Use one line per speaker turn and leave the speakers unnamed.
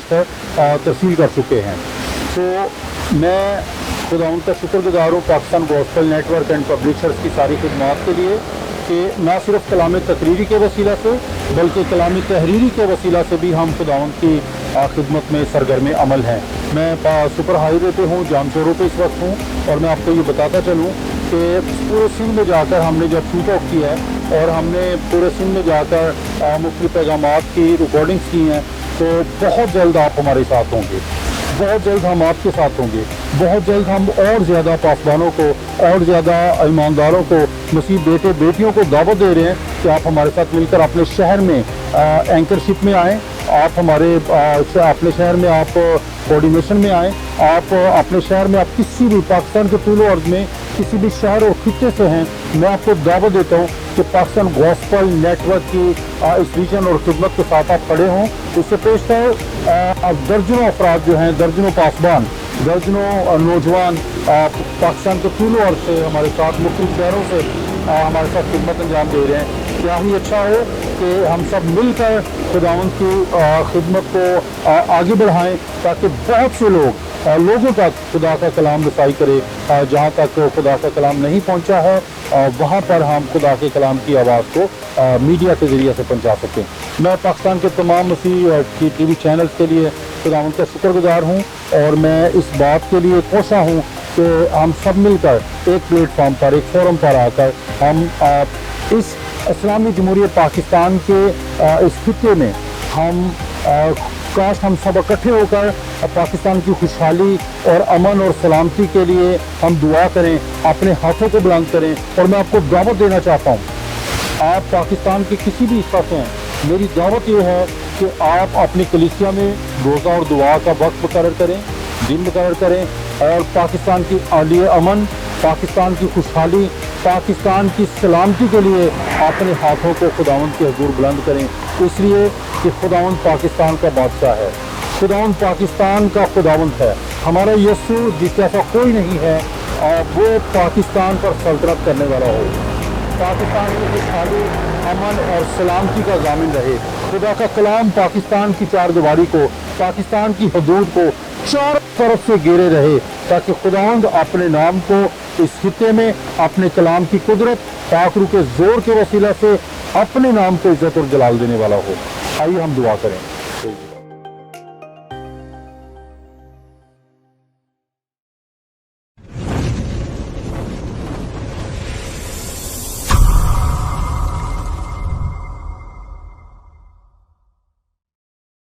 बेशतर तरसील कर चुके हैं। तो मैं खुदावंद का शुक्रगुजार हूँ Pakistan gospel network and publishers की सारी खिदमत के लिए कि न सिर्फ कलाम तकरीरी के वसीला से बल्कि कलाम तहरीरी के वसीला से भी हम खुदावंद की खिदमत में सरगर्म अमल हैं। मैं सुपर हाईवे पे हूँ, जाम चौरों पे इस वक्त हूँ, और मैं आपको ये बताता चलूँ कि पूरे सिंध में जाकर हमने जब शूट आउट किया है और हमने पूरे सिंध में जाकर मुख्तलिफ पैगामात की रिकॉर्डिंग्स की हैं, तो बहुत जल्द आप हमारे साथ होंगे, बहुत जल्द हम आपके साथ होंगे, बहुत जल्द हम और ज़्यादा पासबानों को और ज़्यादा ईमानदारों को, मसीह बेटे बेटियों को दावत दे रहे हैं कि आप हमारे साथ मिलकर अपने शहर में एंकरशिप में आएँ, आप हमारे अपने शहर में आप कोऑर्डिनेशन में आएँ, आप अपने शहर में आप किसी भी पाकिस्तान के तूल अर्ज़ में किसी भी शहर और खित्ते से हैं, मैं आपको दावत देता हूँ कि पाकिस्तान गॉस्पेल नेटवर्क की इस विजन और खिदमत के साथ आप खड़े हों। इससे पेशतर दर्जनों अफराद जो हैं, दर्जनों पासबान, दर्जनों नौजवान पाकिस्तान के तूल अर्ज़ से हमारे साथ मुख्तलिफ शहरों से हमारे साथ खिदमत अंजाम दे रहे हैं। क्या ही अच्छा हो कि हम सब मिलकर खुदावंद की खिदमत को आगे बढ़ाएं ताकि बहुत से लोगों तक खुदा का कलाम रसाई करे। जहाँ तक खुदा का कलाम नहीं पहुँचा है वहाँ पर हम खुदा के कलाम की आवाज़ को मीडिया के ज़रिए से पहुँचा सकें। मैं पाकिस्तान के तमाम मसीह की टीवी चैनल्स के लिए खुदावंद का शुक्रगुजार हूँ, और मैं इस बात के लिए कोशा हूँ कि हम सब मिलकर एक प्लेटफॉर्म पर, एक फोरम पर आकर हम इस इस्लामी जमहूरियत पाकिस्तान के इस खित्ते में हम काश हम सब इकट्ठे होकर पाकिस्तान की खुशहाली और अमन और सलामती के लिए हम दुआ करें, अपने हाथों को बुलंद करें। और मैं आपको दावत देना चाहता हूँ, आप पाकिस्तान के किसी भी हिस्सा से हैं, मेरी दावत ये है कि आप अपनी कलीसिया में रोज़ा और दुआ का वक्त मुकर्रर करें, दिन मुकर्रर करें, और पाकिस्तान की आलिया अमन, पाकिस्तान की खुशहाली, पाकिस्तान की सलामती के लिए अपने हाथों को खुदावंद के हुजूर बुलंद करें, इसलिए कि खुदावंद पाकिस्तान का बादशाह है, खुदावंद पाकिस्तान का खुदावंद है। हमारा यीशु जिस जैसा कोई नहीं है, वो पाकिस्तान पर सल्तनत करने वाला हो, पाकिस्तान की खुशहाली, अमन और सलामती का ज़ामिन रहे। खुदा का कलाम पाकिस्तान की चार दीवारी को, पाकिस्तान की हदूद को चार तरफ से घेरे रहे, ताकि खुदावंद अपने नाम को इस खित्ते में अपने कलाम की कुदरत पाकरू के जोर के वसीला से अपने नाम को इज्जत और जलाल देने वाला हो। आइए हम दुआ करें।